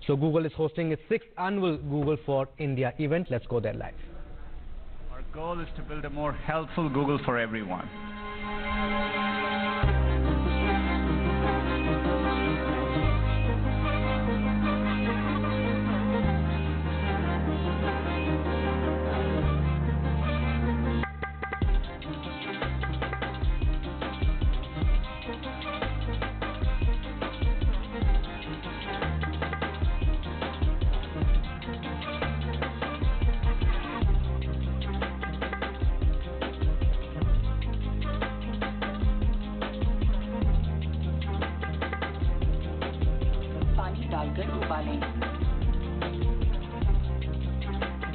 So Google is hosting its 6th annual Google for India event. Let's go there live. Our goal is to build a more helpful Google for everyone.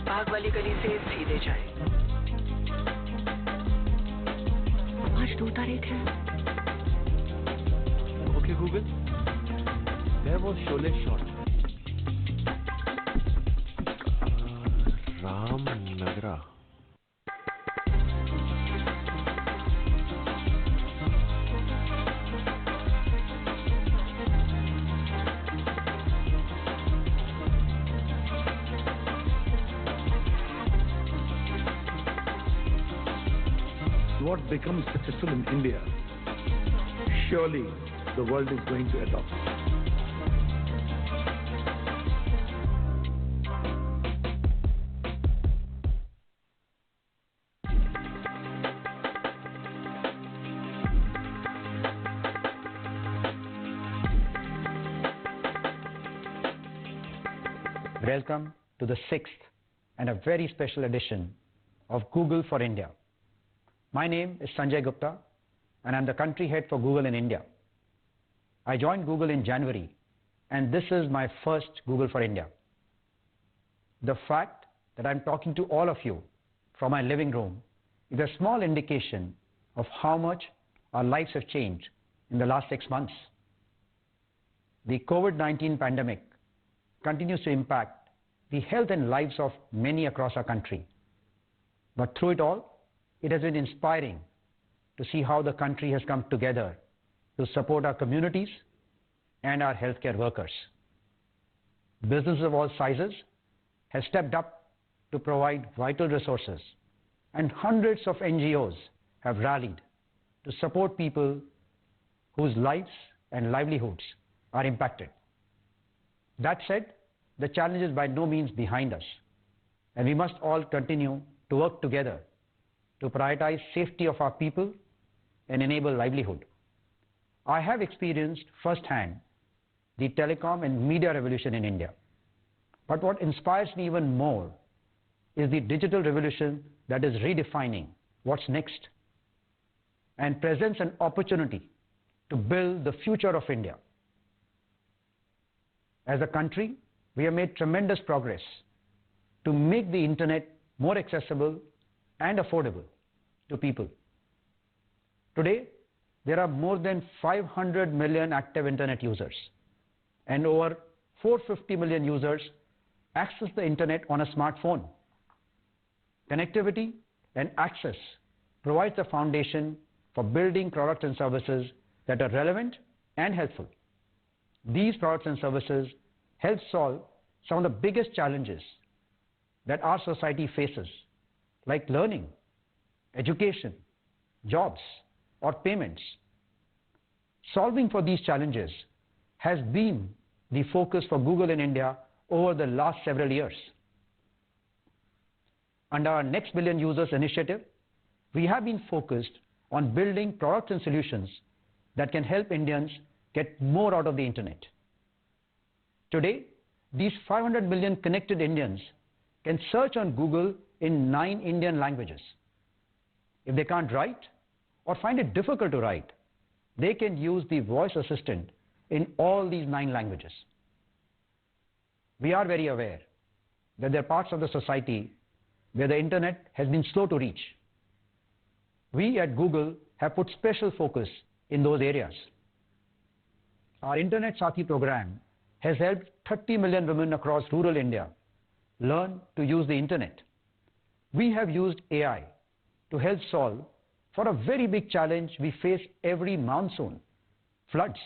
भाग वाली गली से सीधे जाए। आज 2 तारीख है। Okay, Google. There was Sholay shot. Ramnagra. What becomes successful in India, surely the world is going to adopt. Welcome to the 6th and a very special edition of Google for India. My name is Sanjay Gupta and I'm the country head for Google in India. I joined Google in January and this is my first Google for India. The fact that I'm talking to all of you from my living room is a small indication of how much our lives have changed in the last 6 months. The COVID-19 pandemic continues to impact the health and lives of many across our country. But through it all, it has been inspiring to see how the country has come together to support our communities and our healthcare workers. Businesses of all sizes have stepped up to provide vital resources, and hundreds of NGOs have rallied to support people whose lives and livelihoods are impacted. That said, the challenge is by no means behind us, and we must all continue to work together to prioritize safety of our people and enable livelihood. I have experienced firsthand the telecom and media revolution in India. But what inspires me even more is the digital revolution that is redefining what's next and presents an opportunity to build the future of India. As a country, we have made tremendous progress to make the internet more accessible and affordable to people. Today, there are more than 500 million active internet users, and over 450 million users access the internet on a smartphone. Connectivity and access provides the foundation for building products and services that are relevant and helpful. These products and services help solve some of the biggest challenges that our society faces, like learning, education, jobs, or payments. Solving for these challenges has been the focus for Google in India over the last several years. Under our Next Billion Users initiative, we have been focused on building products and solutions that can help Indians get more out of the internet. Today, these 500 million connected Indians can search on Google in 9 Indian languages. If they can't write or find it difficult to write, they can use the voice assistant in all these 9 languages. We are very aware that there are parts of the society where the internet has been slow to reach. We at Google have put special focus in those areas. Our Internet Sathi program has helped 30 million women across rural India learn to use the internet. We have used AI to help solve for a very big challenge we face every monsoon: floods.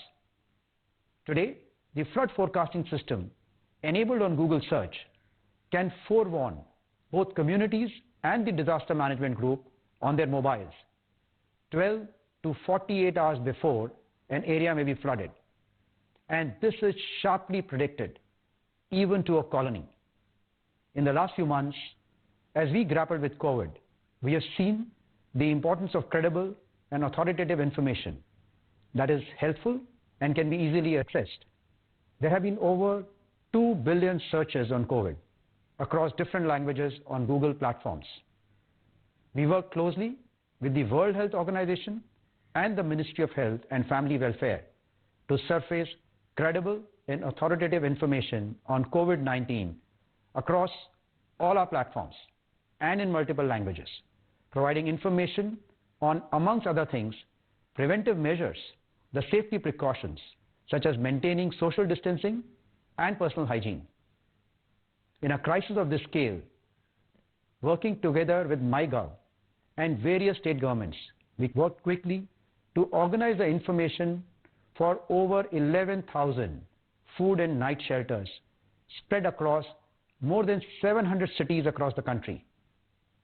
Today, the flood forecasting system enabled on Google Search, can forewarn both communities and the disaster management group on their mobiles 12 to 48 hours before an area may be flooded. And this is sharply predicted even to a colony. In the last few months, as we grappled with COVID, we have seen the importance of credible and authoritative information that is helpful and can be easily accessed. There have been over 2 billion searches on COVID across different languages on Google platforms. We work closely with the World Health Organization and the Ministry of Health and Family Welfare to surface credible and authoritative information on COVID-19 across all our platforms and in multiple languages, providing information on, amongst other things, preventive measures, the safety precautions, such as maintaining social distancing and personal hygiene. In a crisis of this scale, working together with MyGov and various state governments, we worked quickly to organize the information for over 11,000 food and night shelters spread across more than 700 cities across the country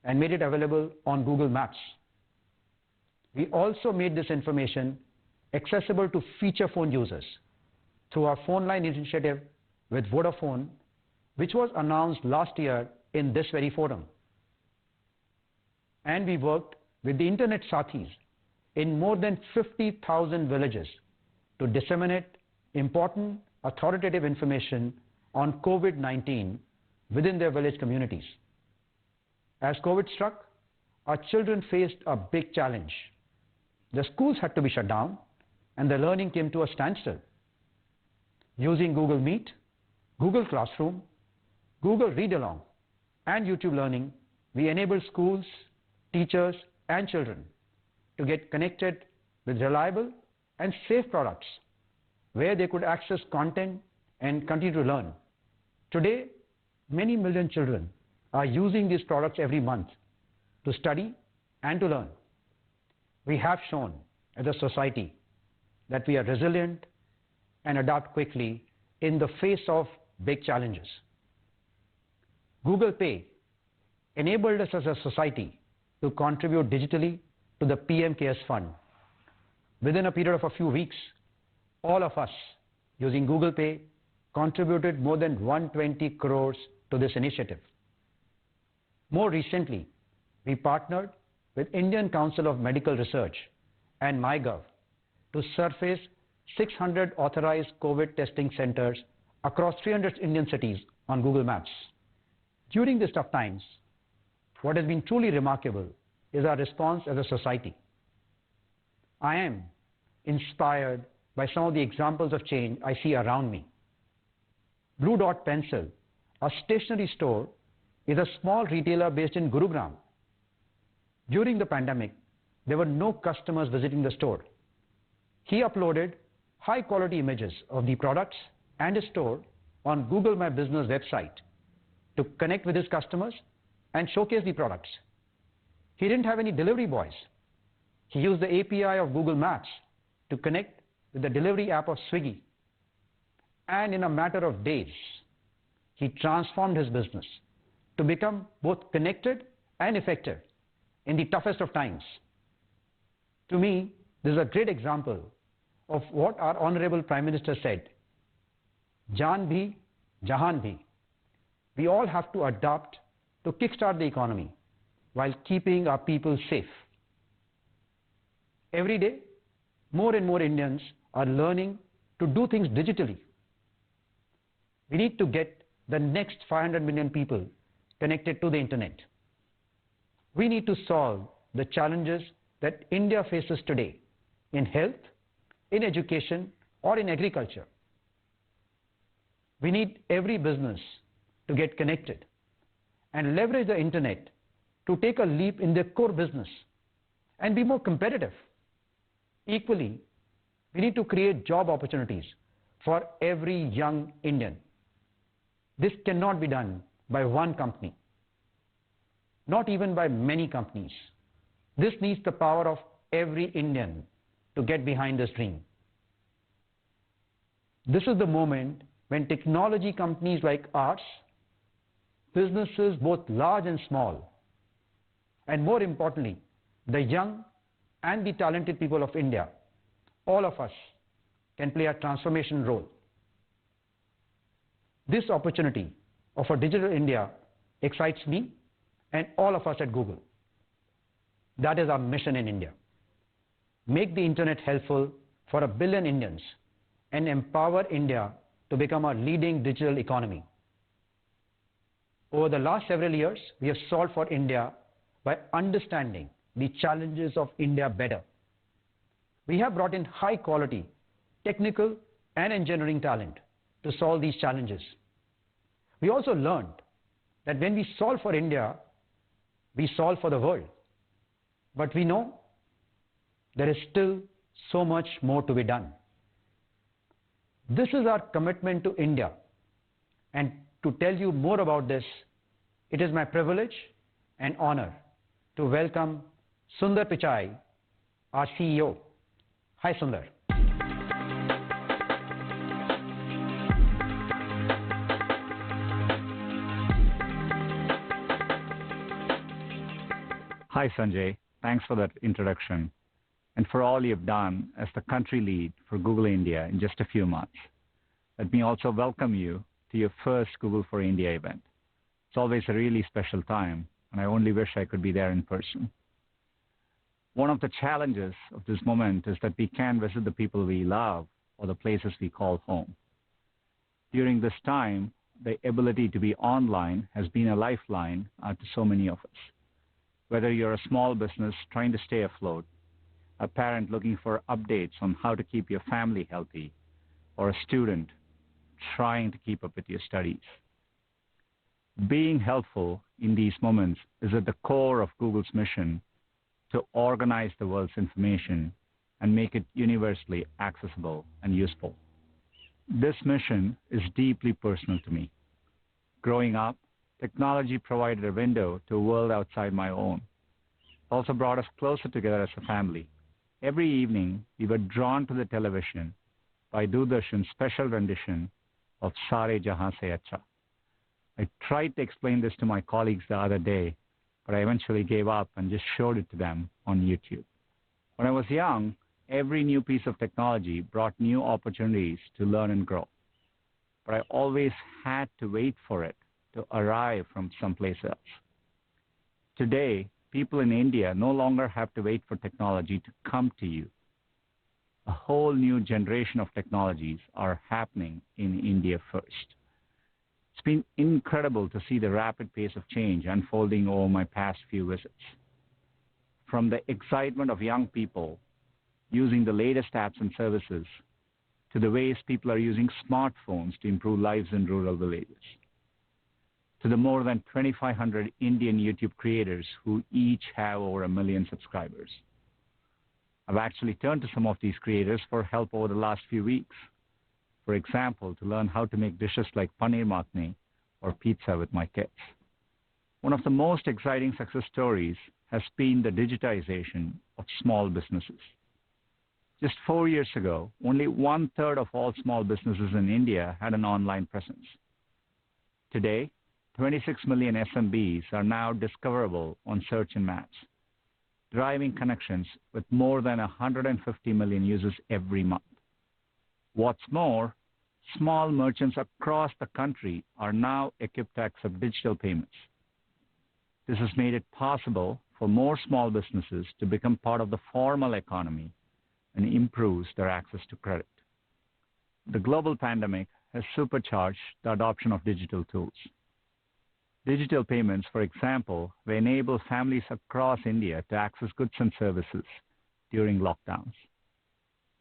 and made it available on Google Maps. We also made this information accessible to feature phone users through our phone line initiative with Vodafone, which was announced last year in this very forum. And we worked with the Internet Sathis in more than 50,000 villages to disseminate important authoritative information on COVID-19 within their village communities. As COVID struck, our children faced a big challenge. The schools had to be shut down and the learning came to a standstill. Using Google Meet, Google Classroom, Google Read Along, and YouTube Learning, we enabled schools, teachers, and children to get connected with reliable and safe products where they could access content and continue to learn. Today, many million children are using these products every month to study and to learn. We have shown as a society that we are resilient and adapt quickly in the face of big challenges. Google Pay enabled us as a society to contribute digitally to the PM CARES Fund. Within a period of a few weeks, all of us using Google Pay contributed more than 120 crores to this initiative. More recently, we partnered with Indian Council of Medical Research and MyGov to surface 600 authorized COVID testing centers across 300 Indian cities on Google Maps. During these tough times, what has been truly remarkable is our response as a society. I am inspired by some of the examples of change I see around me. Blue Dot Pencil, a stationery store, is a small retailer based in Gurugram. During the pandemic, there were no customers visiting the store. He uploaded high-quality images of the products and his store on Google My Business website to connect with his customers and showcase the products. He didn't have any delivery boys. He used the API of Google Maps to connect with the delivery app of Swiggy. And in a matter of days, he transformed his business to become both connected and effective in the toughest of times. To me, this is a great example of what our Honorable Prime Minister said, Jaan bhi, Jahan bhi. We all have to adapt to kickstart the economy while keeping our people safe. Every day, more and more Indians are learning to do things digitally. We need to get the next 500 million people connected to the internet. We need to solve the challenges that India faces today in health, in education, or in agriculture. We need every business to get connected and leverage the internet to take a leap in their core business and be more competitive. Equally, we need to create job opportunities for every young Indian. This cannot be done by one company, not even by many companies. This needs the power of every Indian to get behind this dream. This is the moment when technology companies like ours, businesses both large and small, and more importantly, the young and the talented people of India, all of us can play a transformation role. This opportunity of a digital India excites me and all of us at Google. That is our mission in India. Make the internet helpful for 1 billion Indians and empower India to become a leading digital economy. Over the last several years, we have solved for India by understanding the challenges of India better. We have brought in high quality technical and engineering talent to solve these challenges. We also learned that when we solve for India, we solve for the world. But we know there is still so much more to be done. This is our commitment to India. And to tell you more about this, it is my privilege and honor to welcome Sundar Pichai, our CEO. Hi, Sundar. Hi, Sanjay. Thanks for that introduction and for all you've done as the country lead for Google India in just a few months. Let me also welcome you to your first Google for India event. It's always a really special time, and I only wish I could be there in person. One of the challenges of this moment is that we can't visit the people we love or the places we call home. During this time, the ability to be online has been a lifeline to so many of us. Whether you're a small business trying to stay afloat, a parent looking for updates on how to keep your family healthy, or a student trying to keep up with your studies. Being helpful in these moments is at the core of Google's mission to organize the world's information and make it universally accessible and useful. This mission is deeply personal to me. Growing up, technology provided a window to a world outside my own. It also brought us closer together as a family. Every evening, we were drawn to the television by Doordarshan's special rendition of Sare Jahan Se Acha. I tried to explain this to my colleagues the other day, but I eventually gave up and just showed it to them on YouTube. When I was young, every new piece of technology brought new opportunities to learn and grow. But I always had to wait for it to arrive from someplace else. Today, people in India no longer have to wait for technology to come to you. A whole new generation of technologies are happening in India first. It's been incredible to see the rapid pace of change unfolding over my past few visits. From the excitement of young people using the latest apps and services to the ways people are using smartphones to improve lives in rural villages, to the more than 2,500 Indian YouTube creators who each have over 1 million subscribers. I've actually turned to some of these creators for help over the last few weeks. For example, to learn how to make dishes like paneer makhni or pizza with my kids. One of the most exciting success stories has been the digitization of small businesses. Just 4 years ago, only 1/3 of all small businesses in India had an online presence. Today, 26 million SMBs are now discoverable on search and maps, driving connections with more than 150 million users every month. What's more, small merchants across the country are now equipped to accept digital payments. This has made it possible for more small businesses to become part of the formal economy and improves their access to credit. The global pandemic has supercharged the adoption of digital tools. Digital payments, for example, will enable families across India to access goods and services during lockdowns.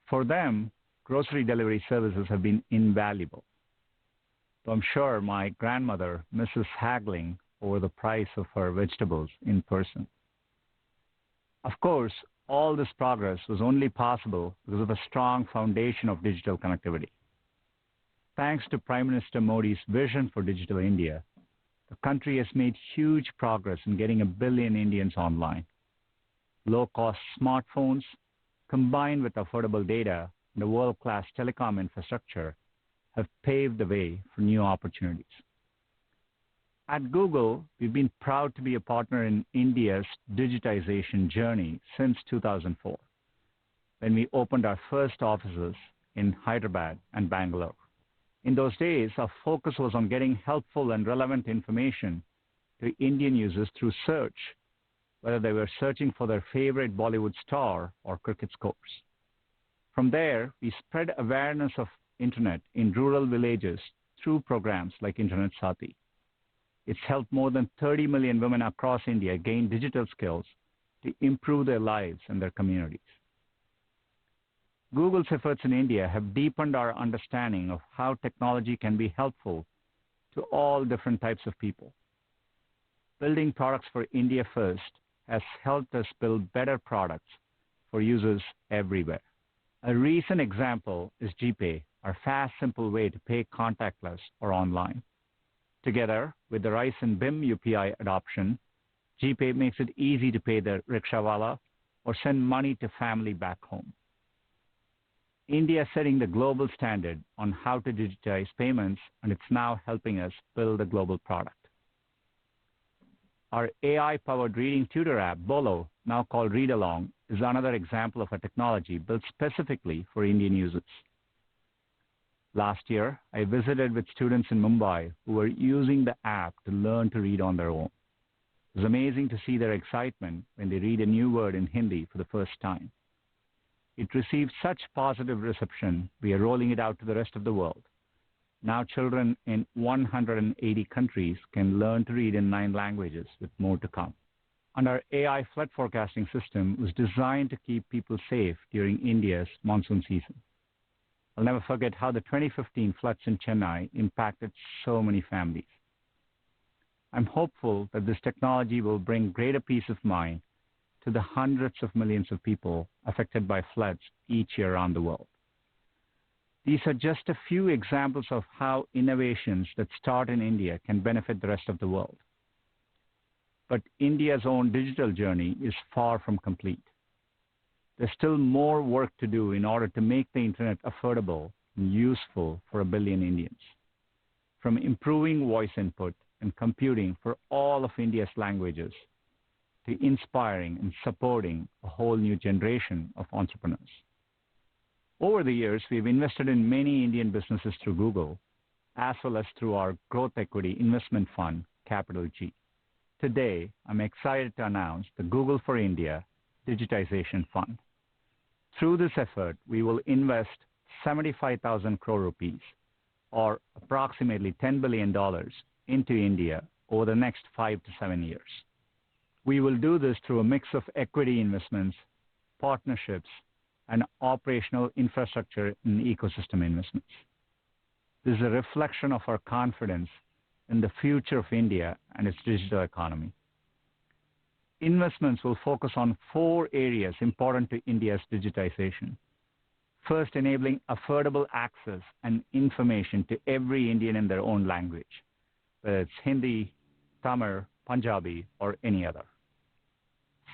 For them, grocery delivery services have been invaluable. So I'm sure my grandmother misses haggling over the price of her vegetables in person. Of course, all this progress was only possible because of a strong foundation of digital connectivity. Thanks to Prime Minister Modi's vision for Digital India, the country has made huge progress in getting 1 billion Indians online. Low-cost smartphones, combined with affordable data and a world-class telecom infrastructure, have paved the way for new opportunities. At Google, we've been proud to be a partner in India's digitization journey since 2004, when we opened our first offices in Hyderabad and Bangalore. In those days, our focus was on getting helpful and relevant information to Indian users through search, whether they were searching for their favorite Bollywood star or cricket scores. From there, we spread awareness of Internet in rural villages through programs like Internet Sati. It's helped more than 30 million women across India gain digital skills to improve their lives and their communities. Google's efforts in India have deepened our understanding of how technology can be helpful to all different types of people. Building products for India first has helped us build better products for users everywhere. A recent example is GPay, our fast, simple way to pay contactless or online. Together with the rise in BHIM UPI adoption, GPay makes it easy to pay the rickshawala or send money to family back home. India is setting the global standard on how to digitize payments, and it's now helping us build a global product. Our AI-powered reading tutor app, Bolo, now called Read Along, is another example of a technology built specifically for Indian users. Last year, I visited with students in Mumbai who were using the app to learn to read on their own. It was amazing to see their excitement when they read a new word in Hindi for the first time. It received such positive reception, we are rolling it out to the rest of the world. Now children in 180 countries can learn to read in 9 languages, with more to come. And our AI flood forecasting system was designed to keep people safe during India's monsoon season. I'll never forget how the 2015 floods in Chennai impacted so many families. I'm hopeful that this technology will bring greater peace of mind to the hundreds of millions of people affected by floods each year around the world. These are just a few examples of how innovations that start in India can benefit the rest of the world. But India's own digital journey is far from complete. There's still more work to do in order to make the Internet affordable and useful for 1 billion Indians. From improving voice input and computing for all of India's languages, to inspiring and supporting a whole new generation of entrepreneurs. Over the years, we've invested in many Indian businesses through Google, as well as through our growth equity investment fund, Capital G. Today, I'm excited to announce the Google for India Digitization Fund. Through this effort, we will invest 75,000 crore rupees, or approximately $10 billion, into India over the next 5 to 7 years. We will do this through a mix of equity investments, partnerships, and operational infrastructure and ecosystem investments. This is a reflection of our confidence in the future of India and its digital economy. Investments will focus on 4 areas important to India's digitization. First, enabling affordable access and information to every Indian in their own language, whether it's Hindi, Tamil, Punjabi, or any other.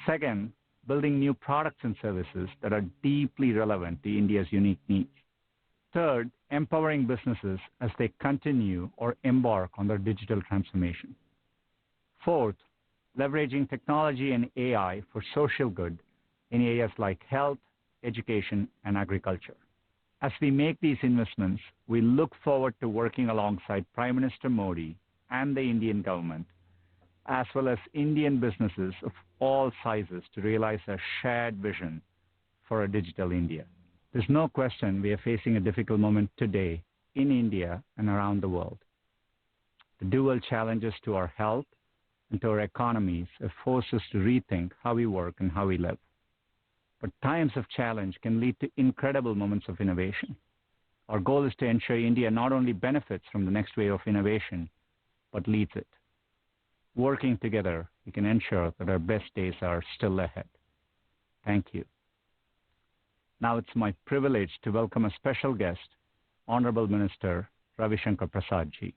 Second, building new products and services that are deeply relevant to India's unique needs. Third, empowering businesses as they continue or embark on their digital transformation. Fourth, leveraging technology and AI for social good in areas like health, education, and agriculture. As we make these investments, we look forward to working alongside Prime Minister Modi and the Indian government, as well as Indian businesses of all sizes, to realize a shared vision for a digital India. There's no question we are facing a difficult moment today in India and around the world. The dual challenges to our health and to our economies have forced us to rethink how we work and how we live. But times of challenge can lead to incredible moments of innovation. Our goal is to ensure India not only benefits from the next wave of innovation, but leads it. Working together, we can ensure that our best days are still ahead. Thank you. Now it's my privilege to welcome a special guest, Honorable Minister Ravi Shankar Prasad ji.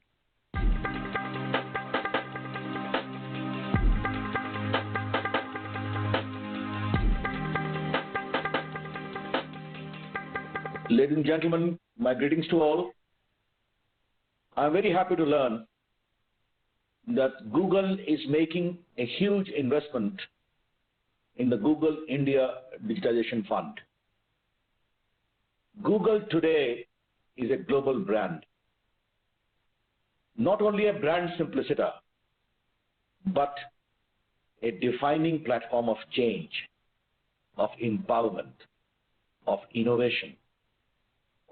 Ladies and gentlemen, my greetings to all. I'm very happy to learn that Google is making a huge investment in the Google India Digitization Fund. Google today is a global brand. Not only a brand simpliciter, but a defining platform of change, of empowerment, of innovation,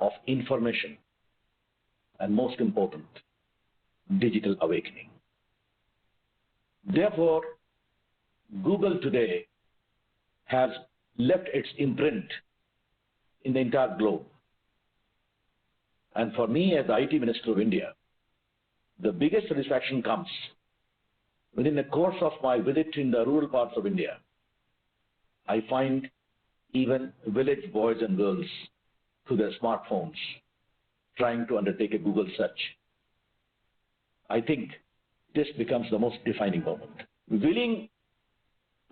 of information, and most important, digital awakening. Therefore, Google today has left its imprint in the entire globe. And for me, as the IT Minister of India, the biggest satisfaction comes within the course of my visit in the rural parts of India. I find even village boys and girls through their smartphones trying to undertake a Google search. I think this becomes the most defining moment. Willing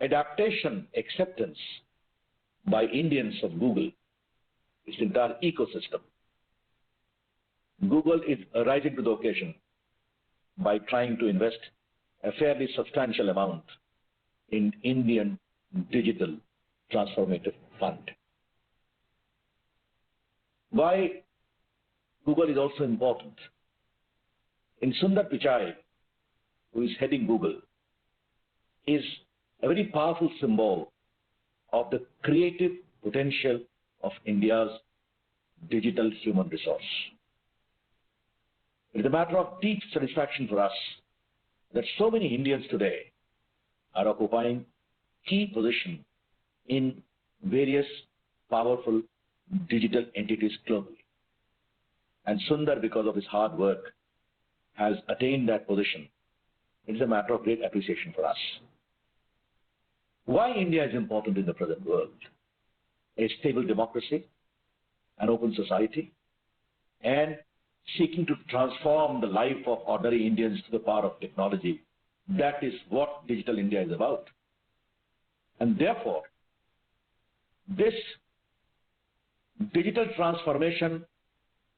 adaptation, acceptance by Indians of Google, its entire ecosystem. Google is rising to the occasion by trying to invest a fairly substantial amount in Indian Digital Transformative Fund. Why Google is also important? In Sundar Pichai, who is heading Google, is a very powerful symbol of the creative potential of India's digital human resource. It is a matter of deep satisfaction for us that so many Indians today are occupying key positions in various powerful digital entities globally. And Sundar, because of his hard work, has attained that position. It is a matter of great appreciation for us. Why India is important in the present world? A stable democracy, an open society, and seeking to transform the life of ordinary Indians to the power of technology. That is what Digital India is about. And therefore, this digital transformation,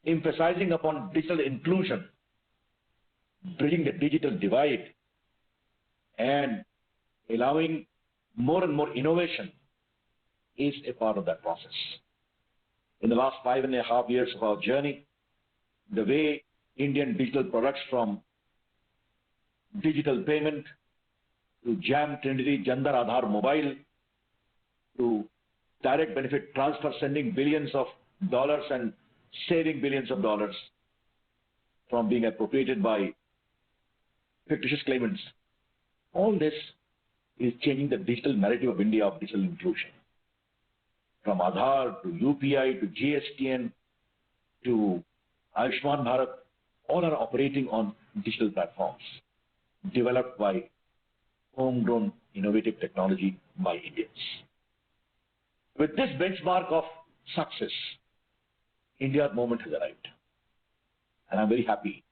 emphasizing upon digital inclusion, bridging the digital divide, and allowing more and more innovation, is a part of that process. In the last 5.5 years of our journey, the way Indian digital products, from digital payment to Jam Trinity, Jandar Aadhaar Mobile, to direct benefit transfer, sending billions of dollars and saving billions of dollars from being appropriated by fictitious claimants. All this is changing the digital narrative of India of digital inclusion. From Aadhaar to UPI to GSTN to Ayushman Bharat, all are operating on digital platforms developed by homegrown innovative technology by Indians. With this benchmark of success, India's moment has arrived. And I'm very happy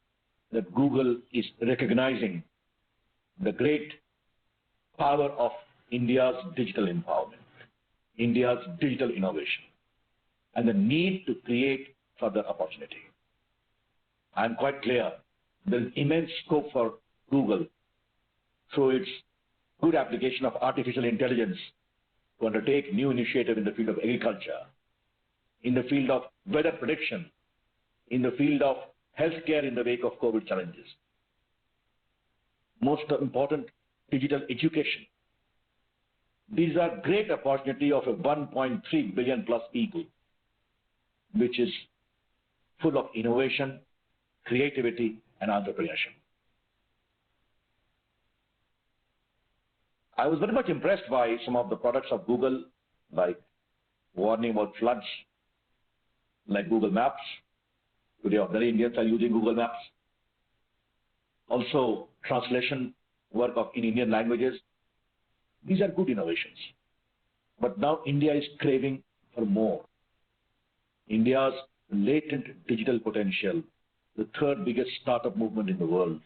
that Google is recognizing the great power of India's digital empowerment, India's digital innovation, and the need to create further opportunity. I'm quite clear there's immense scope for Google through its good application of artificial intelligence to undertake new initiative in the field of agriculture, in the field of weather prediction, in the field of healthcare in the wake of COVID challenges. Most important, digital education. These are great opportunity of a 1.3 billion plus people, which is full of innovation, creativity, and entrepreneurship. I was very much impressed by some of the products of Google, like warning about floods, like Google Maps. Today, many Indians are using Google Maps. Also, translation work in Indian languages. These are good innovations. But now India is craving for more. India's latent digital potential, the third biggest startup movement in the world,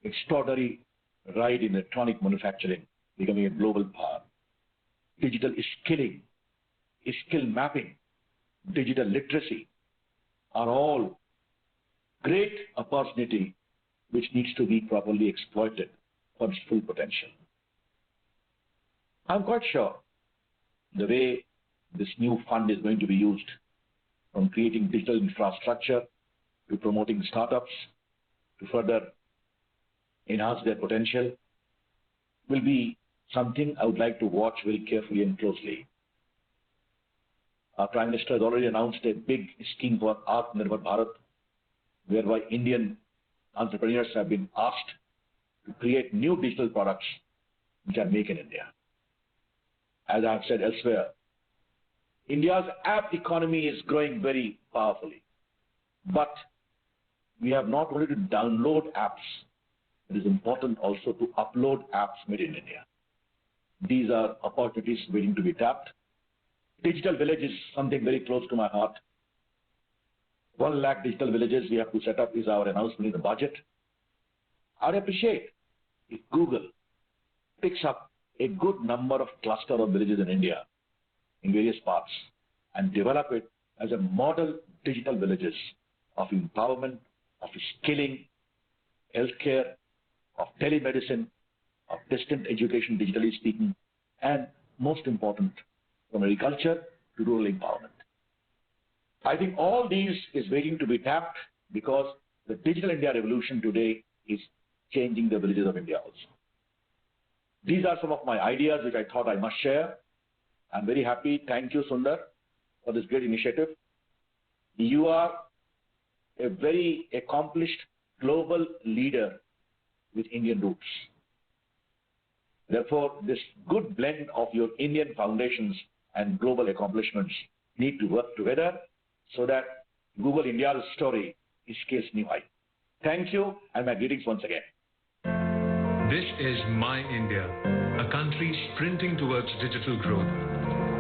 extraordinary ride in electronic manufacturing, becoming a global power, digital skilling, skill mapping, digital literacy are all great opportunity which needs to be properly exploited for its full potential. I'm quite sure the way this new fund is going to be used, from creating digital infrastructure to promoting startups to further enhance their potential, will be something I would like to watch very carefully and closely. Our Prime Minister has already announced a big scheme for Atmanirbhar Bharat, whereby Indian entrepreneurs have been asked to create new digital products which are made in India. As I have said elsewhere, India's app economy is growing very powerfully, but we have not only to download apps, it is important also to upload apps made in India. These are opportunities waiting to be tapped. Digital village is something very close to my heart. 1 lakh digital villages we have to set up is our announcement in the budget. I would appreciate if Google picks up a good number of cluster of villages in India in various parts and develop it as a model digital villages of empowerment, of skilling, healthcare, of telemedicine, of distant education digitally speaking, and most important, from agriculture to rural empowerment. I think all these is waiting to be tapped because the digital India revolution today is changing the villages of India also. These are some of my ideas which I thought I must share. I'm very happy. Thank you, Sundar, for this great initiative. You are a very accomplished global leader with Indian roots. Therefore, this good blend of your Indian foundations and global accomplishments need to work together so that Google India's story is scales new height. Thank you, and my greetings once again. This is My India, a country sprinting towards digital growth,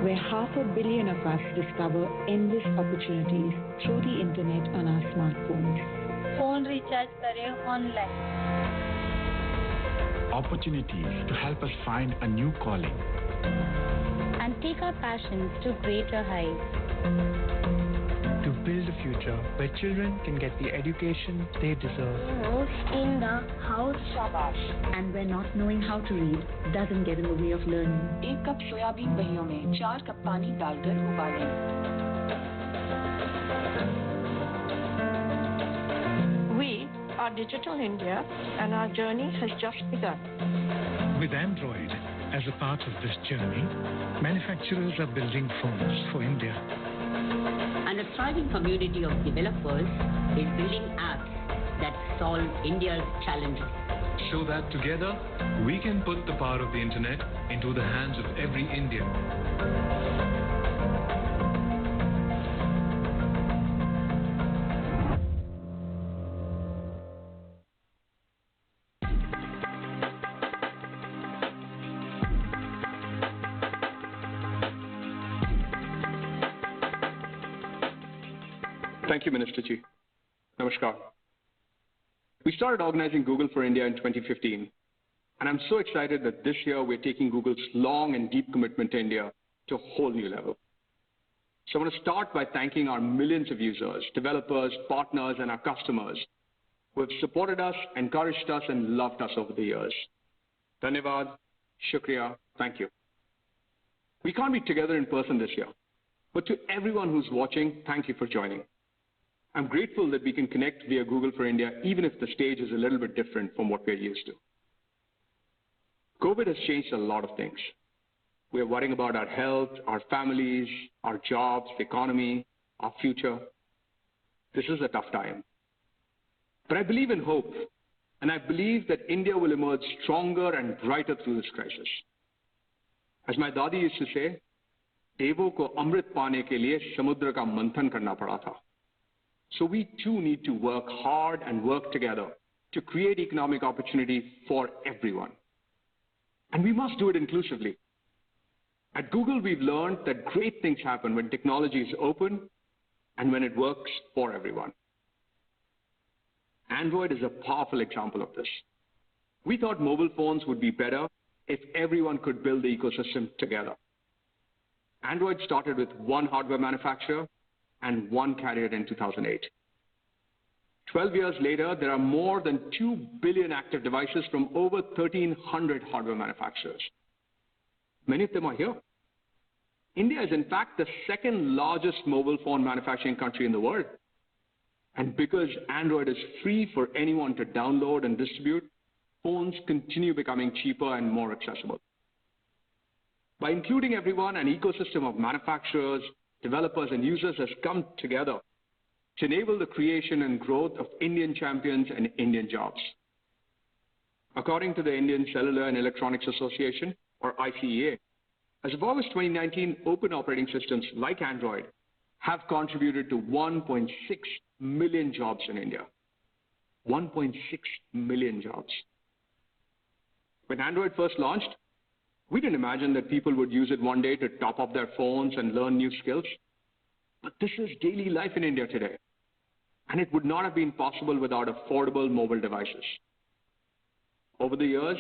where 500 million of us discover endless opportunities through the internet on our smartphones. Phone recharge kare online. Opportunities to help us find a new calling and take our passions to greater heights. To build a future where children can get the education they deserve. In the house shabash. And where not knowing how to read doesn't get in the way of learning. 1 cup soybean बहियों में 4 cup पानी डालकर उबालें। We are Digital India and our journey has just begun. With Android as a part of this journey, manufacturers are building phones for India. And a thriving community of developers is building apps that solve India's challenges. so that together we can put the power of the internet into the hands of every Indian. Thank you, Minister Ji. Namaskar. We started organizing Google for India in 2015, and I'm so excited that this year we're taking Google's long and deep commitment to India to a whole new level. So I want to start by thanking our millions of users, developers, partners, and our customers who have supported us, encouraged us, and loved us over the years. Dhanyavad, Shukriya, thank you. We can't be together in person this year, but to everyone who's watching, thank you for joining. I'm grateful that we can connect via Google for India, even if the stage is a little bit different from what we're used to. COVID has changed a lot of things. We're worrying about our health, our families, our jobs, the economy, our future. This is a tough time. But I believe in hope, and I believe that India will emerge stronger and brighter through this crisis. As my dadi used to say, "Devo ko amrit paane ke liye samudra ka manthan karna pada tha." So we too need to work hard and work together to create economic opportunity for everyone. And we must do it inclusively. At Google, we've learned that great things happen when technology is open and when it works for everyone. Android is a powerful example of this. We thought mobile phones would be better if everyone could build the ecosystem together. Android started with one hardware manufacturer and one carrier in 2008. 12 years later, there are more than 2 billion active devices from over 1,300 hardware manufacturers. Many of them are here. India is in fact the second largest mobile phone manufacturing country in the world. And because Android is free for anyone to download and distribute, phones continue becoming cheaper and more accessible. By including everyone, an ecosystem of manufacturers, developers, and users has come together to enable the creation and growth of Indian champions and Indian jobs. According to the Indian Cellular and Electronics Association, or ICEA, as of August 2019, open operating systems like Android have contributed to 1.6 million jobs in India. 1.6 million jobs. When Android first launched, we didn't imagine that people would use it one day to top up their phones and learn new skills. But this is daily life in India today. And it would not have been possible without affordable mobile devices. Over the years,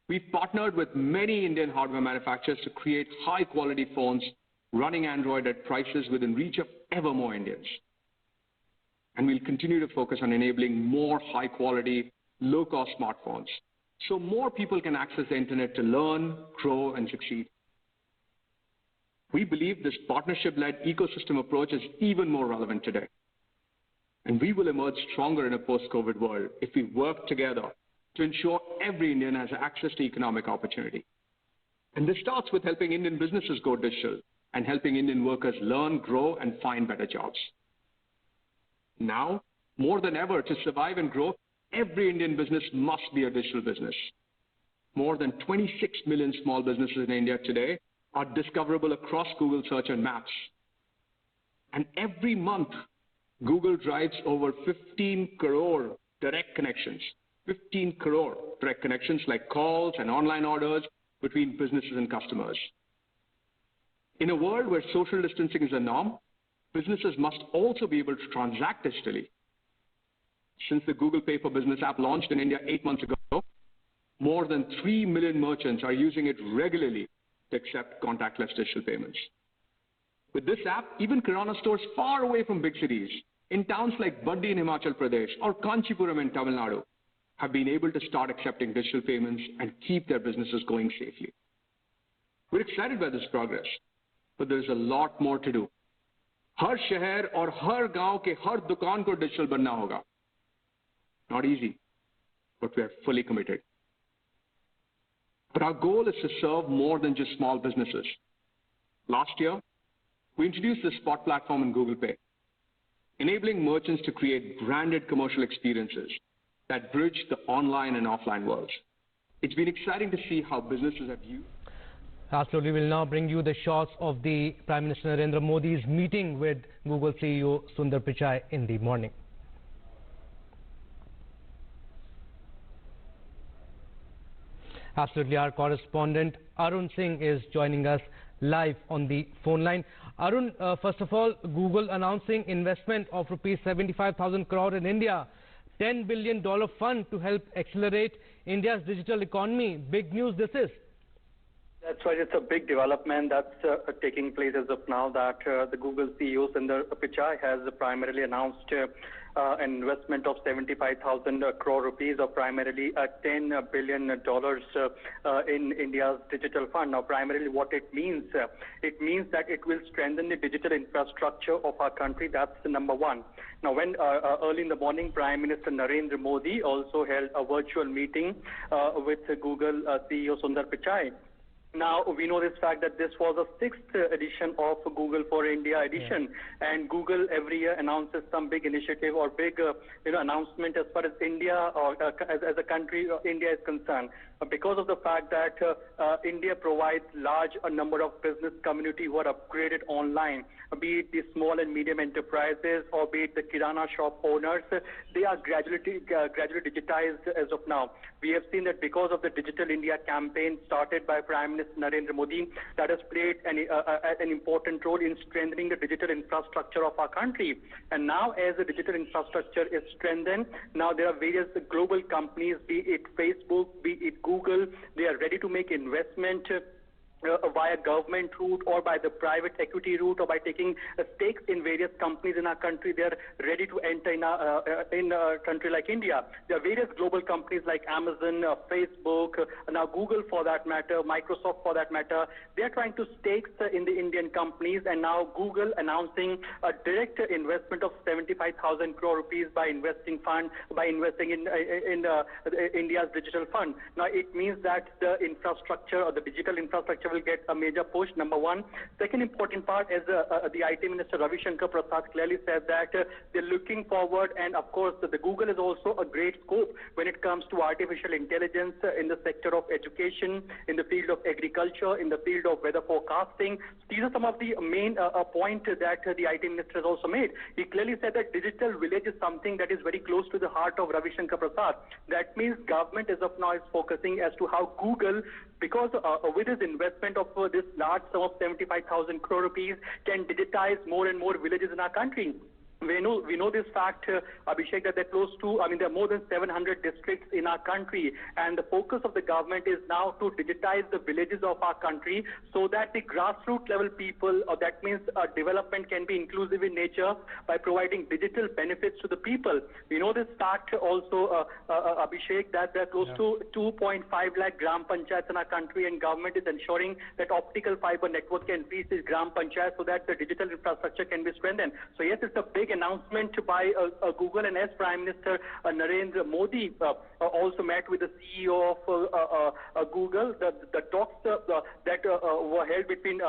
we've partnered with many Indian hardware manufacturers to create high-quality phones running Android at prices within reach of ever more Indians. And we'll continue to focus on enabling more high-quality, low-cost smartphones so more people can access the internet to learn, grow, and succeed. We believe this partnership-led ecosystem approach is even more relevant today. And we will emerge stronger in a post-COVID world if we work together to ensure every Indian has access to economic opportunity. And this starts with helping Indian businesses go digital and helping Indian workers learn, grow, and find better jobs. Now, more than ever, to survive and grow, every Indian business must be a digital business. More than 26 million small businesses in India today are discoverable across Google Search and Maps. And every month, Google drives over 15 crore direct connections. 15 crore direct connections like calls and online orders between businesses and customers. In a world where social distancing is a norm, businesses must also be able to transact digitally. Since the Google Pay for Business app launched in India 8 months ago, more than 3 million merchants are using it regularly to accept contactless digital payments. With this app, even Kirana stores far away from big cities, in towns like Baddi in Himachal Pradesh or Kanchipuram in Tamil Nadu, have been able to start accepting digital payments and keep their businesses going safely. We're excited by this progress, but there's a lot more to do. हर शहर और हर गांव के हर दुकान को digital बनना होगा. Not easy, but we are fully committed. But our goal is to serve more than just small businesses. Last year, we introduced the Spot platform in Google Pay, enabling merchants to create branded commercial experiences that bridge the online and offline worlds. It's been exciting to see how businesses have used. Absolutely. We'll now bring you the shots of the Prime Minister Narendra Modi's meeting with Google CEO Sundar Pichai in the morning. Absolutely. Our correspondent Arun Singh is joining us live on the phone line. Arun, first of all, Google announcing investment of rupees 75,000 crore in India, $10 billion fund to help accelerate India's digital economy. Big news this is. That's right. It's a big development that's taking place as of now, that the Google CEO Sundar Pichai has primarily announced an investment of 75,000 crore rupees, or primarily $10 billion in India's digital fund. Now, primarily what it means that it will strengthen the digital infrastructure of our country. That's the number one. Now, when early in the morning, Prime Minister Narendra Modi also held a virtual meeting with Google CEO Sundar Pichai. Now, we know this fact that this was a 6th edition of Google for India edition, and Google every year announces some big initiative or big announcement as far as India or as a country India is concerned. Because of the fact that India provides large number of business community who are upgraded online, be it the small and medium enterprises or be it the Kirana shop owners, they are gradually digitized as of now. We have seen that because of the Digital India campaign started by Prime Minister Narendra Modi, that has played an important role in strengthening the digital infrastructure of our country. And now, as the digital infrastructure is strengthened, now there are various global companies, be it Facebook, be it Google, they are ready to make investment via government route or by the private equity route or by taking stakes in various companies in our country. They're ready to enter in a country like India. There are various global companies like Amazon, Facebook, now Google for that matter, Microsoft for that matter. They're trying to stakes in the Indian companies, and now Google announcing a direct investment of 75,000 crore rupees by investing in India's digital fund. Now it means that the infrastructure or the digital infrastructure will get a major push, number one. Second important part is the IT Minister Ravi Shankar Prasad clearly said that they're looking forward, and of course the Google is also a great scope when it comes to artificial intelligence in the sector of education, in the field of agriculture, in the field of weather forecasting. These are some of the main points that the IT Minister has also made. He clearly said that digital village is something that is very close to the heart of Ravi Shankar Prasad. That means government as of now is focusing as to how Google, because with his investment of this large sum of 75,000 crore rupees, can digitize more and more villages in our country. We know this fact, Abhishek, that there are more than 700 districts in our country, and the focus of the government is now to digitize the villages of our country so that the grassroots level people, or that means development can be inclusive in nature by providing digital benefits to the people. We know this fact also, Abhishek, that there are close to 2.5 lakh gram panchayats in our country, and government is ensuring that optical fiber network can reach these gram panchayats so that the digital infrastructure can be strengthened. So yes, it's a big announcement by Google, and as Prime Minister Narendra Modi also met with the CEO of Google. The talks that were held between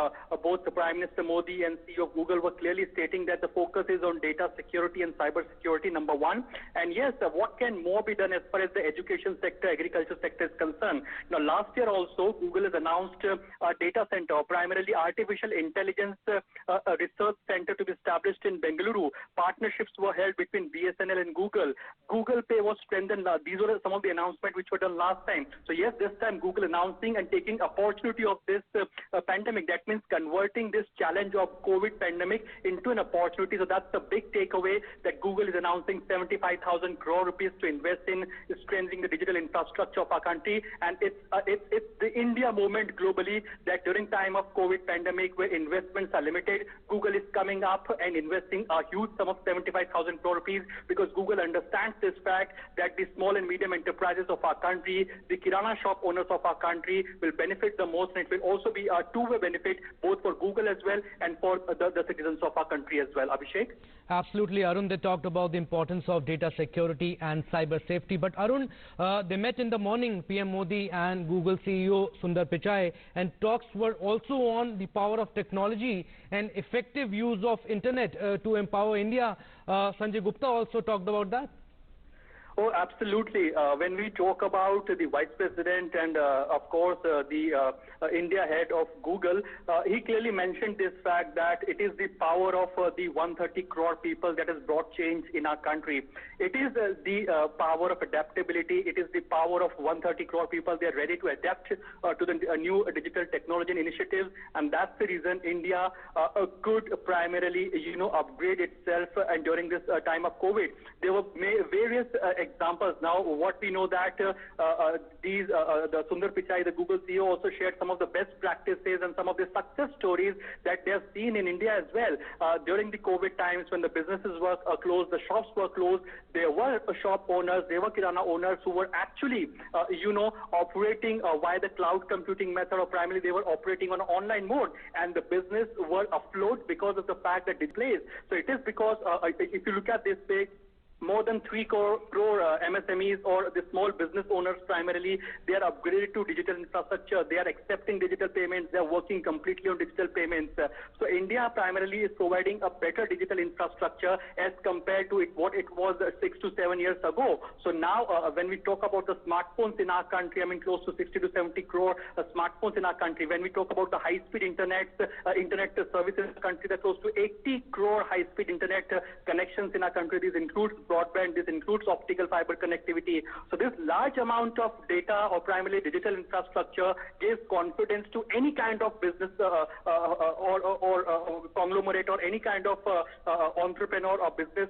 both the Prime Minister Modi and CEO of Google were clearly stating that the focus is on data security and cyber security, number one. And yes, what can more be done as far as the education sector, agriculture sector is concerned? Now, last year also, Google has announced a data center, primarily artificial intelligence research center to be established in Bengaluru. Partnerships were held between BSNL and Google. Google Pay was strengthened. These were some of the announcements which were done last time. So yes, this time Google announcing and taking opportunity of this pandemic. That means converting this challenge of COVID pandemic into an opportunity. So that's the big takeaway, that Google is announcing 75,000 crore rupees to invest in strengthening the digital infrastructure of our country. And it's the India movement globally, that during time of COVID pandemic where investments are limited, Google is coming up and investing a huge sum of 75,000 crore rupees, because Google understands this fact that the small and medium enterprises of our country, the Kirana shop owners of our country will benefit the most, and it will also be a two-way benefit both for Google as well and for the citizens of our country as well. Abhishek? Absolutely, Arun. They talked about the importance of data security and cyber safety. But Arun, they met in the morning, PM Modi and Google CEO Sundar Pichai, and talks were also on the power of technology and effective use of internet to empower India. Sanjay Gupta also talked about that. Oh, absolutely. When we talk about the Vice President and, of course, the India head of Google, he clearly mentioned this fact that it is the power of the 130 crore people that has brought change in our country. It is the power of adaptability. It is the power of 130 crore people. They are ready to adapt to the new digital technology initiatives, and that's the reason India could primarily, upgrade itself. And during this time of COVID, there were various examples. Now, what we know that the Sundar Pichai, the Google CEO, also shared some of the best practices and some of the success stories that they have seen in India as well. During the COVID times, when the businesses were closed, the shops were closed, there were shop owners, there were Kirana owners who were actually, operating via the cloud computing method, or primarily they were operating on online mode, and the business were afloat because of the fact that displays. So it is because, if you look at this page, more than 3 crore MSMEs or the small business owners primarily, they are upgraded to digital infrastructure. They are accepting digital payments. They are working completely on digital payments. So India primarily is providing a better digital infrastructure as compared to what it was 6 to 7 years ago. So now when we talk about the smartphones in our country, close to 60 to 70 crore smartphones in our country. When we talk about the high-speed internet services in the country, there are close to 80 crore high-speed internet connections in our country. This includes broadband, this includes optical fiber connectivity. So this large amount of data, or primarily digital infrastructure, gives confidence to any kind of business or conglomerate, or any kind of entrepreneur or business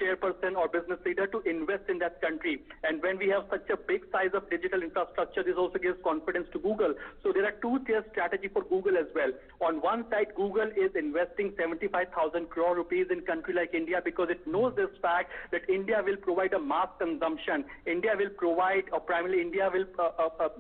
chairperson or business leader to invest in that country. And when we have such a big size of digital infrastructure, this also gives confidence to Google. So there are two-tier strategy for Google as well. On one side, Google is investing 75,000 crore rupees in country like India because it knows this fact that India will provide a mass consumption. India will provide, or primarily India will,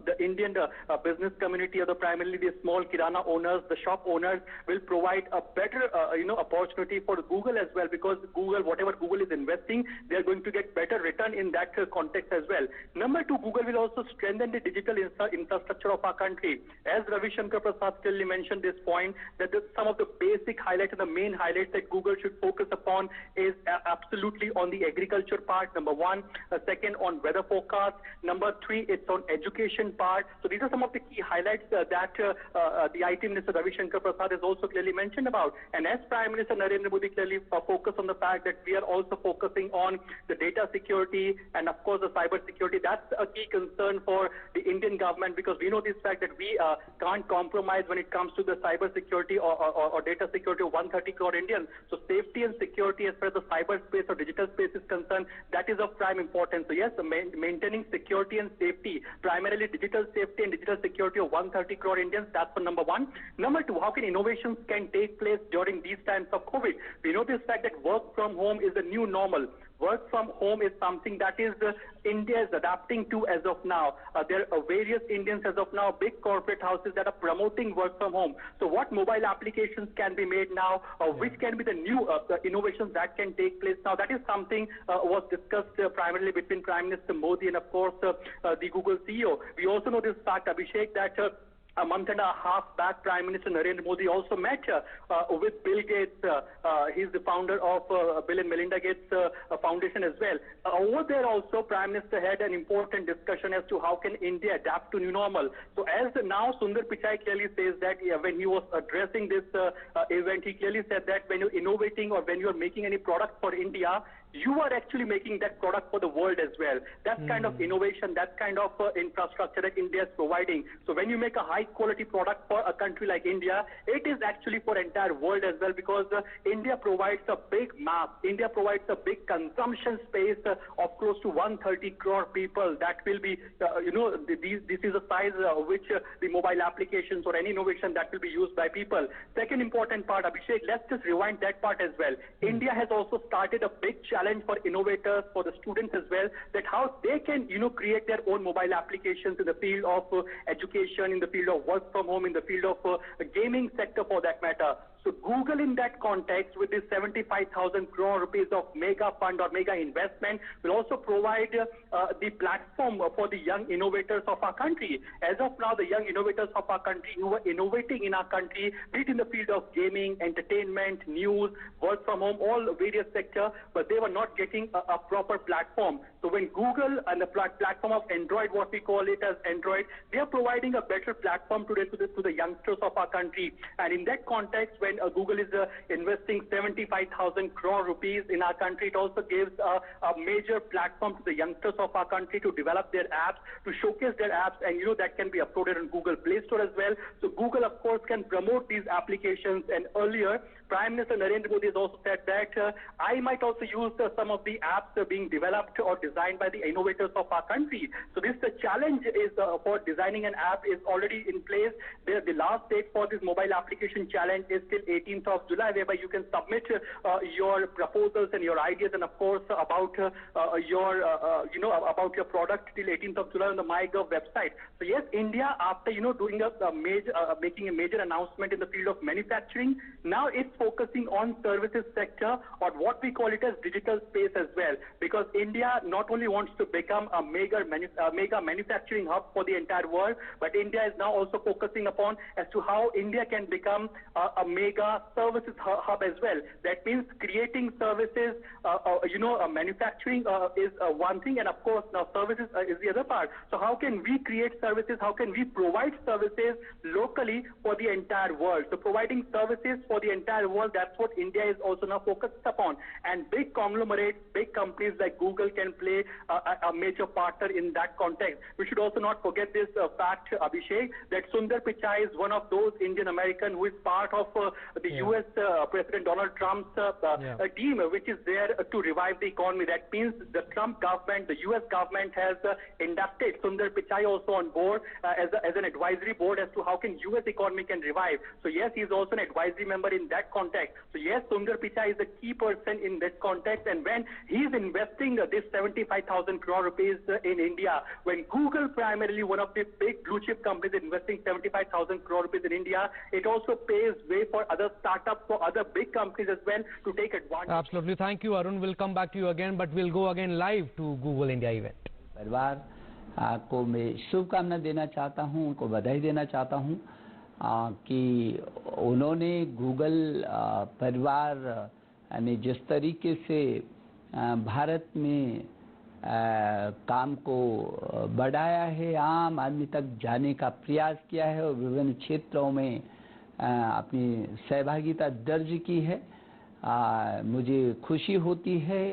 the Indian business community, or primarily the small kirana owners, the shop owners, will provide a better, opportunity for Google as well, because Google, whatever Google is investing, they are going to get better return in that context as well. Number two, Google will also strengthen the digital infrastructure of our country. As Ravi Shankar Prasad clearly mentioned this point, that some of the basic highlights and the main highlights that Google should focus upon is absolutely on the agriculture part, number one. Second, on weather forecast. Number three, it's on education part. So these are some of the key highlights that the IT Minister Ravi Shankar Prasad has also clearly mentioned about. And as Prime Minister Narendra Modi clearly focused on the fact that we are also focusing on the data security and of course the cyber security. That's a key concern for the Indian government, because we know this fact that we can't compromise when it comes to the cyber security or data security of 130 crore Indians. So safety and security as far as the cyberspace or digital space is concerned, that is of prime importance. So yes, maintaining security and safety, primarily digital safety and digital security of 130 crore Indians, that's for number one. Number two, how can innovations can take place during these times of COVID? We know this fact that work from home is the new normal. Work from home is something that is India is adapting to as of now. There are various Indians as of now, big corporate houses that are promoting work from home. So what mobile applications can be made now, which can be the new innovations that can take place now? That is something was discussed primarily between Prime Minister Modi and of course the Google CEO. We also know this fact, Abhishek, that a month and a half back, Prime Minister Narendra Modi also met with Bill Gates. He's the founder of Bill and Melinda Gates Foundation as well. Over there also, Prime Minister had an important discussion as to how can India adapt to new normal. So as now Sundar Pichai clearly says that when he was addressing this event, he clearly said that when you're innovating or when you're making any product for India, you are actually making that product for the world as well. That kind of innovation, that kind of infrastructure that India is providing. So when you make a high quality product for a country like India, it is actually for entire world as well, because India provides a big map. India provides a big consumption space of close to 130 crore people. That will be, this is a size which the mobile applications or any innovation that will be used by people. Second important part, Abhishek, let's just rewind that part as well. India has also started a big challenge for innovators, for the students as well, that how they can, create their own mobile applications in the field of education, in the field of work from home, in the field of gaming sector for that matter. So Google in that context, with this 75,000 crore rupees of mega fund or mega investment, will also provide the platform for the young innovators of our country. As of now, the young innovators of our country who are innovating in our country, be it in the field of gaming, entertainment, news, work from home, all various sectors, but they were not getting a proper platform. So when Google and the platform of Android, what we call it as Android, they are providing a better platform today to the youngsters of our country. And in that context, when Google is investing 75,000 crore rupees in our country, it also gives a major platform to the youngsters of our country to develop their apps, to showcase their apps, and that can be uploaded on Google Play Store as well. So Google, of course, can promote these applications. And earlier, Prime Minister Narendra Modi has also said that I might also use some of the apps being developed or designed by the innovators of our country. So this challenge is for designing an app is already in place. The last date for this mobile application challenge is till 18th of July, whereby you can submit your proposals and your ideas, and of course about your product till 18th of July on the MyGov website. So yes, India, after doing making a major announcement in the field of manufacturing, now it's focusing on services sector, or what we call it as digital space as well, because India not only wants to become a mega manufacturing hub for the entire world, but India is now also focusing upon as to how India can become a mega services hub as well. That means creating services, manufacturing is one thing, and of course now services is the other part. So how can we create services? How can we provide services locally for the entire world? So providing services for the entire world, that's what India is also now focused upon. And big conglomerates, big companies like Google can play a major partner in that context. We should also not forget this fact, Abhishek, that Sundar Pichai is one of those Indian American who is part of the US President Donald Trump's team, which is there to revive the economy. That means the Trump government, the US government has inducted Sundar Pichai also on board as an advisory board as to how can US economy can revive. So yes, he is also an advisory member in that context. So yes, Sundar Pichai is a key person in this context, and when he is investing this 75,000 crore rupees in India, when Google, primarily one of the big blue chip companies, is investing 75,000 crore rupees in India, it also paves way for other startups, for other big companies as well to take advantage. Absolutely. Thank you, Arun. We'll come back to you again, but we'll go again live to Google India event. परिवार को मैं शुभकामना देना चाहता हूं, उनको बधाई देना चाहता हूं कि उन्होंने गूगल परिवार ने जिस तरीके से भारत में काम को बढ़ाया है, आम आदमी तक जाने का प्रयास किया है और विभिन्न क्षेत्रों में अपनी सहभागिता दर्ज की है, मुझे खुशी होती है।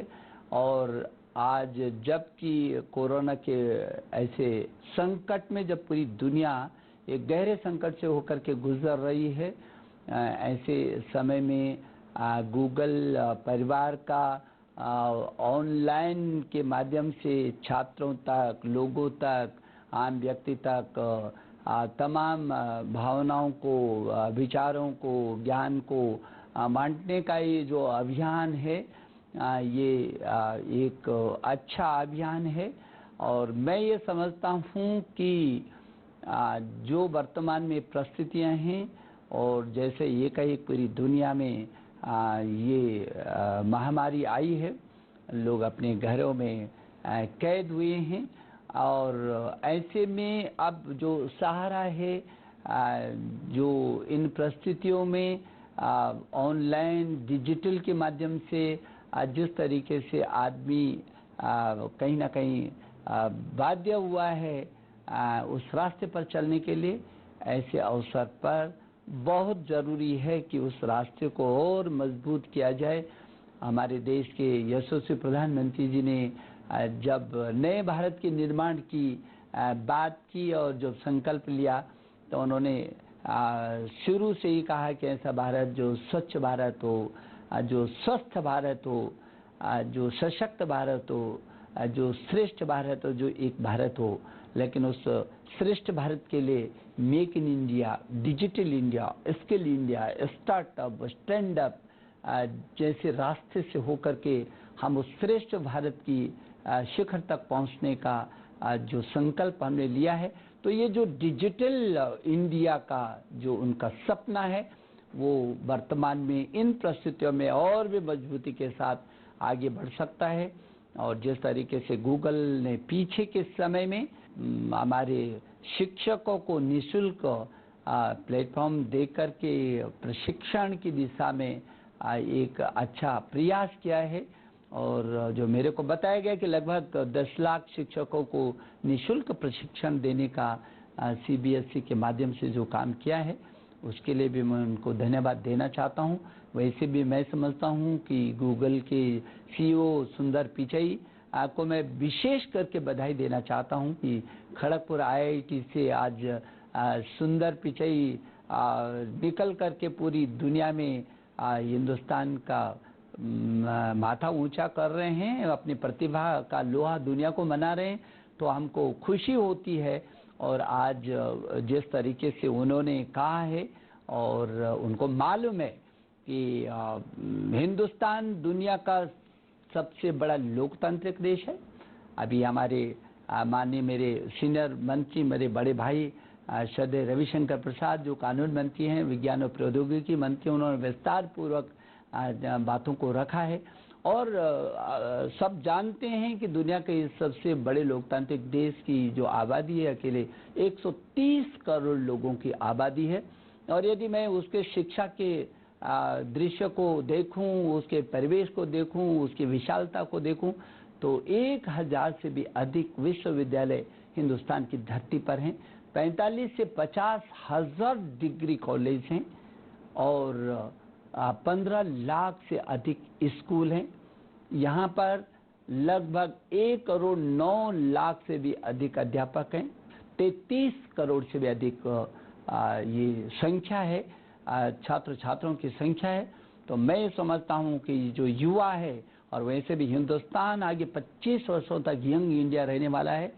और आज जबकि कोरोना के ऐसे संकट में जब पूरी दुनिया एक गहरे संकट से होकर के गुजर रही है, ऐसे समय में गूगल परिवार का ऑनलाइन के माध्यम से छात्रों तक, लोगों तक, आम व्यक्ति तक तमाम भावनाओं को, विचारों को, ज्ञान को बांटने का ये जो अभियान है, ये एक अच्छा अभियान है। और मैं ये समझता हूँ कि जो वर्तमान में परिस्थितियाँ हैं और जैसे ये कहीं पूरी दुनिया में ये महामारी आई है, लोग अपने घरों में कैद हुए हैं, और ऐसे में अब जो सहारा है, जो इन परिस्थितियों में ऑनलाइन डिजिटल के माध्यम से जिस तरीके से आदमी कहीं ना कहीं बाध्य हुआ है उस रास्ते पर चलने के लिए, ऐसे अवसर पर बहुत ज़रूरी है कि उस रास्ते को और मजबूत किया जाए। हमारे देश के यशस्वी प्रधानमंत्री जी ने जब नए भारत के निर्माण की बात की और जब संकल्प लिया, तो उन्होंने शुरू से ही कहा कि ऐसा भारत जो स्वच्छ भारत हो, जो स्वस्थ भारत हो, जो सशक्त भारत हो, जो श्रेष्ठ भारत हो, जो एक भारत हो। लेकिन उस श्रेष्ठ भारत के लिए make in India, digital India, skill India, startup, stand up जैसे रास्ते से होकर के हम उस श्रेष्ठ भारत की शिखर तक पहुंचने का जो संकल्प हमने लिया है, तो ये जो डिजिटल इंडिया का जो उनका सपना है, वो वर्तमान में इन परिस्थितियों में और भी मजबूती के साथ आगे बढ़ सकता है। और जिस तरीके से गूगल ने पीछे के समय में हमारे शिक्षकों को निःशुल्क प्लेटफॉर्म दे करके प्रशिक्षण की दिशा में एक अच्छा प्रयास किया है, और जो मेरे को बताया गया कि लगभग 10 लाख शिक्षकों को निःशुल्क प्रशिक्षण देने का CBSE के माध्यम से जो काम किया है, उसके लिए भी मैं उनको धन्यवाद देना चाहता हूं। वैसे भी मैं समझता हूं कि गूगल के CEO सुंदर पिचई को मैं विशेष करके बधाई देना चाहता हूं कि खड़गपुर IIT से आज सुंदर पिचई निकल करके पूरी दुनिया में हिंदुस्तान का माथा ऊंचा कर रहे हैं, अपनी प्रतिभा का लोहा दुनिया को मना रहे हैं, तो हमको खुशी होती है। और आज जिस तरीके से उन्होंने कहा है, और उनको मालूम है कि हिंदुस्तान दुनिया का सबसे बड़ा लोकतांत्रिक देश है। अभी हमारे माननीय मेरे सीनियर मंत्री, मेरे बड़े भाई श्रद्धेय रविशंकर प्रसाद जो कानून मंत्री हैं, विज्ञान और प्रौद्योगिकी मंत्री, उन्होंने विस्तार पूर्वक बातों को रखा है। और सब जानते हैं कि दुनिया के इस सबसे बड़े लोकतांत्रिक देश की जो आबादी है, अकेले 130 करोड़ लोगों की आबादी है। और यदि मैं उसके शिक्षा के दृश्य को देखूं, उसके परिवेश को देखूं, उसकी विशालता को देखूं, तो 1000 से भी अधिक विश्वविद्यालय हिंदुस्तान की धरती पर हैं। 45 से 50 हज़ार डिग्री कॉलेज हैं और 15 लाख से अधिक स्कूल हैं। यहाँ पर लगभग 1 करोड़ 9 लाख से भी अधिक अध्यापक हैं। 33 करोड़ से भी अधिक ये संख्या है छात्र छात्रों की संख्या है। तो मैं समझता हूँ कि जो युवा है और वैसे भी हिंदुस्तान आगे 25 वर्षों तक यंग इंडिया रहने वाला है,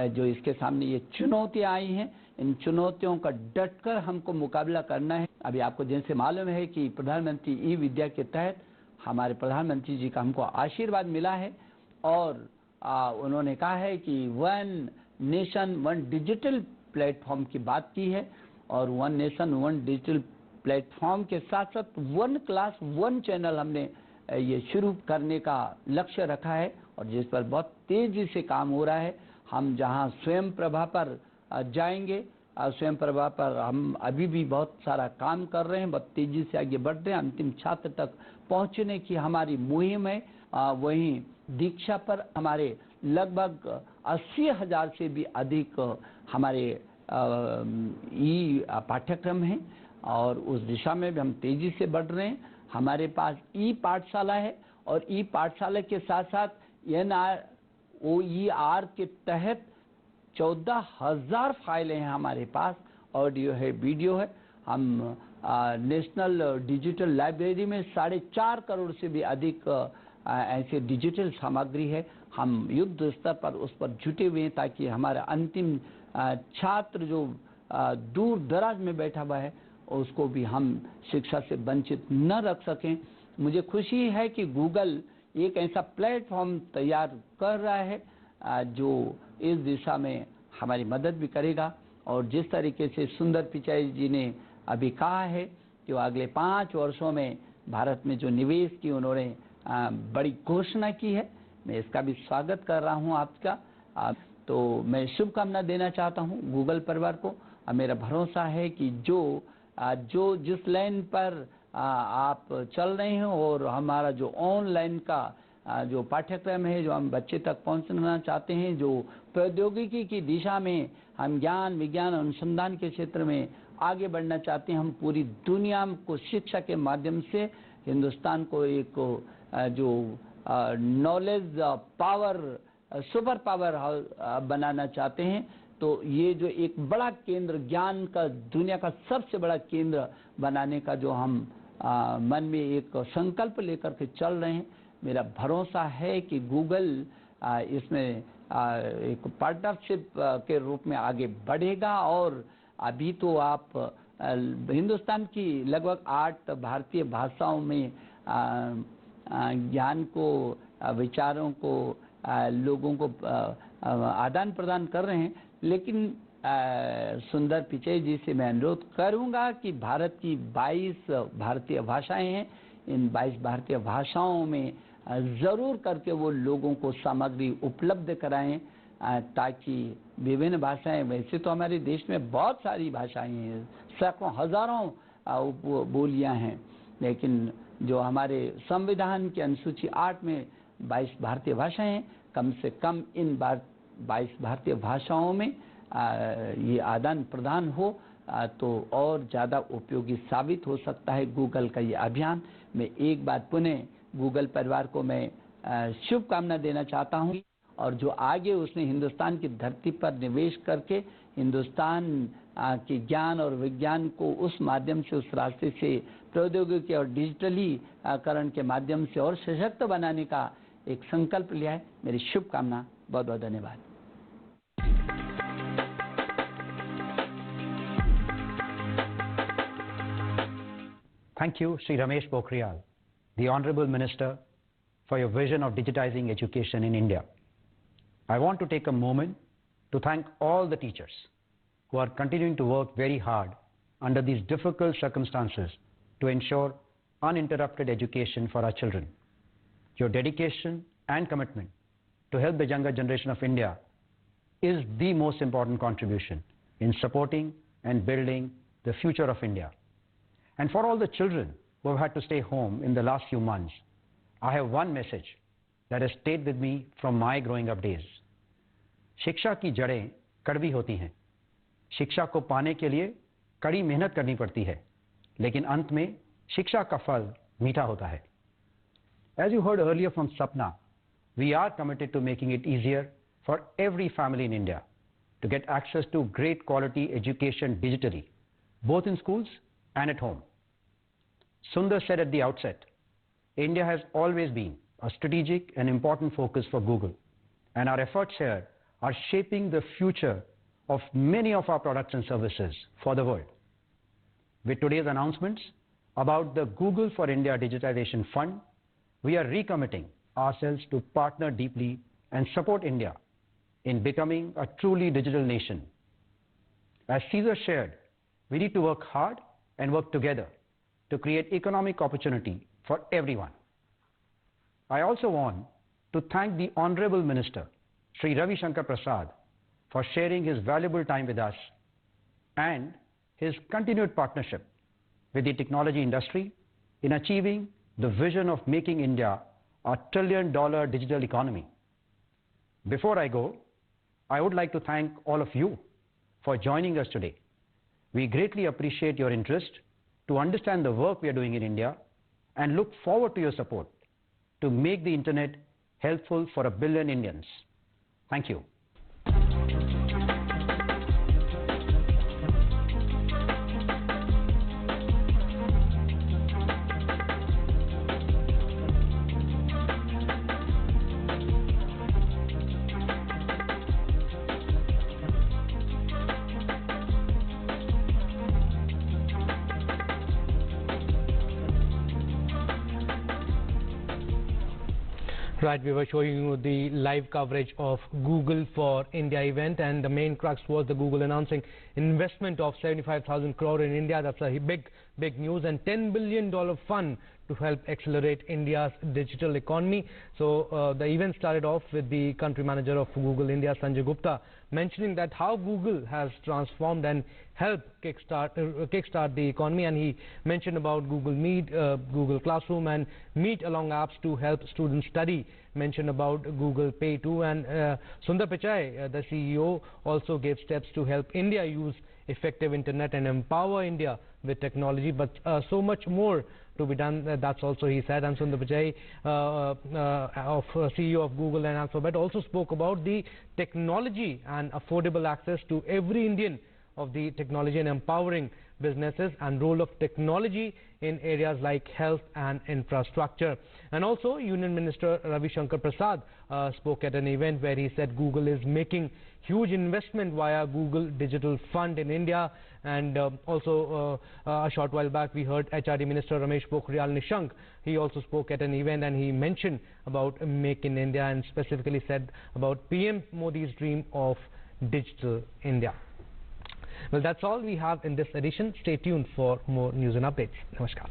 जो इसके सामने ये चुनौतियाँ आई हैं, इन चुनौतियों का डटकर हमको मुकाबला करना है। अभी आपको जैसे मालूम है कि प्रधानमंत्री ई विद्या के तहत हमारे प्रधानमंत्री जी का हमको आशीर्वाद मिला है और उन्होंने कहा है कि 1 नेशन 1 डिजिटल प्लेटफॉर्म की बात की है और 1 नेशन 1 डिजिटल प्लेटफॉर्म के साथ साथ 1 क्लास 1 चैनल हमने ये शुरू करने का लक्ष्य रखा है और जिस पर बहुत तेजी से काम हो रहा है। हम जहां स्वयं प्रभा पर जाएंगे, स्वयं प्रभा पर हम अभी भी बहुत सारा काम कर रहे हैं, बहुत तेजी से आगे बढ़ रहे हैं। अंतिम छात्र तक पहुंचने की हमारी मुहिम है। वहीं दीक्षा पर हमारे लगभग 80,000 से भी अधिक हमारे ई पाठ्यक्रम हैं और उस दिशा में भी हम तेजी से बढ़ रहे हैं। हमारे पास ई पाठशाला है और ई पाठशाला के साथ साथ NROER के तहत 14,000 फाइलें हैं हमारे पास, ऑडियो है, वीडियो है। हम नेशनल डिजिटल लाइब्रेरी में 4.5 करोड़ से भी अधिक ऐसे डिजिटल सामग्री है। हम युद्ध स्तर पर उस पर जुटे हुए हैं ताकि हमारा अंतिम छात्र जो दूर दराज में बैठा हुआ है उसको भी हम शिक्षा से वंचित न रख सकें। मुझे खुशी है कि गूगल एक ऐसा प्लेटफॉर्म तैयार कर रहा है जो इस दिशा में हमारी मदद भी करेगा और जिस तरीके से सुंदर पिचाई जी ने अभी कहा है कि वो अगले 5 वर्षों में भारत में जो निवेश की उन्होंने बड़ी घोषणा की है, मैं इसका भी स्वागत कर रहा हूं आपका। तो मैं शुभकामना देना चाहता हूं गूगल परिवार को। मेरा भरोसा है कि जो जिस लाइन पर आप चल रहे हैं और हमारा जो ऑनलाइन का जो पाठ्यक्रम है, जो हम बच्चे तक पहुंचना चाहते हैं, जो प्रौद्योगिकी की दिशा में हम ज्ञान विज्ञान अनुसंधान के क्षेत्र में आगे बढ़ना चाहते हैं, हम पूरी दुनिया को शिक्षा के माध्यम से हिंदुस्तान को एक जो नॉलेज पावर सुपर पावर बनाना चाहते हैं। तो ये जो एक बड़ा केंद्र ज्ञान का दुनिया का सबसे बड़ा केंद्र बनाने का जो हम मन में एक संकल्प लेकर के चल रहे हैं, मेरा भरोसा है कि गूगल इसमें एक पार्टनरशिप के रूप में आगे बढ़ेगा। और अभी तो आप हिंदुस्तान की लगभग 8 भारतीय भाषाओं में ज्ञान को, विचारों को, लोगों को आदान प्रदान कर रहे हैं। लेकिन सुंदर पिचाई जी से मैं अनुरोध करूंगा कि भारत की 22 भारतीय भाषाएं हैं, इन 22 भारतीय भाषाओं में ज़रूर करके वो लोगों को सामग्री उपलब्ध कराएं ताकि विभिन्न भाषाएं, वैसे तो हमारे देश में बहुत सारी भाषाएं हैं, सैकड़ों हजारों बोलियां हैं, लेकिन जो हमारे संविधान की अनुसूची 8 में 22 भारतीय भाषाएं हैं, कम से कम इन 22 भारतीय भाषाओं में ये आदान प्रदान हो तो और ज़्यादा उपयोगी साबित हो सकता है गूगल का ये अभियान। मैं एक बार पुनः गूगल परिवार को मैं शुभकामना देना चाहता हूँ और जो आगे उसने हिंदुस्तान की धरती पर निवेश करके हिंदुस्तान के ज्ञान और विज्ञान को उस माध्यम से, उस रास्ते से प्रौद्योगिकी और डिजिटलीकरण के माध्यम से और सशक्त बनाने का एक संकल्प लिया है। मेरी शुभकामना। बहुत बहुत धन्यवाद। Thank you, Sri Ramesh Pokhriyal, the Honorable Minister, for your vision of digitizing education in India. I want to take a moment to thank all the teachers who are continuing to work very hard under these difficult circumstances to ensure uninterrupted education for our children. Your dedication and commitment to help the younger generation of India is the most important contribution in supporting and building the future of India. And for all the children who have had to stay home in the last few months, I have one message that has stayed with me from my growing up days. शिक्षा की जड़ें कड़वी होती हैं। शिक्षा को पाने के लिए कड़ी मेहनत करनी पड़ती है, लेकिन अंत में शिक्षा का फल मीठा होता है। As you heard earlier from Sapna, we are committed to making it easier for every family in India to get access to great quality education digitally, both in schools and at home. Sundar said at the outset, India has always been a strategic and important focus for Google, and our efforts here are shaping the future of many of our products and services for the world. With today's announcements about the Google for India Digitization Fund, we are recommitting ourselves to partner deeply and support India in becoming a truly digital nation. As Caesar shared, we need to work hard and work together to create economic opportunity for everyone. I also want to thank the Honorable Minister, Sri Ravi Shankar Prasad, for sharing his valuable time with us and his continued partnership with the technology industry in achieving the vision of making India a $1 trillion digital economy. Before I go, I would like to thank all of you for joining us today. We greatly appreciate your interest to understand the work we are doing in India and look forward to your support to make the internet helpful for 1 billion Indians. Thank you. Right, we were showing you the live coverage of Google for India event, and the main crux was the Google announcing investment of 75,000 crore in India. That's a big news, and $10 billion fund to help accelerate India's digital economy. So the event started off with the country manager of Google India, Sanjay Gupta, mentioning that how Google has transformed and helped kickstart the economy, and he mentioned about Google Meet, Google Classroom and Meet along apps to help students study, mentioned about Google Pay too, and Sundar Pichai, the CEO, also gave steps to help India use effective internet and empower India with technology, but so much more to be done. That's also he said. And Sundar Pichai, CEO of Google and Alphabet, also spoke about the technology and affordable access to every Indian of the technology and empowering businesses and role of technology in areas like health and infrastructure. And also Union Minister Ravi Shankar Prasad spoke at an event where he said Google is making huge investment via Google Digital Fund in India. And also a short while back we heard HRD Minister Ramesh Pokhriyal Nishank. He also spoke at an event and he mentioned about Make in India and specifically said about PM Modi's dream of digital India. Well, that's all we have in this edition. Stay tuned for more news and updates. Namaskar.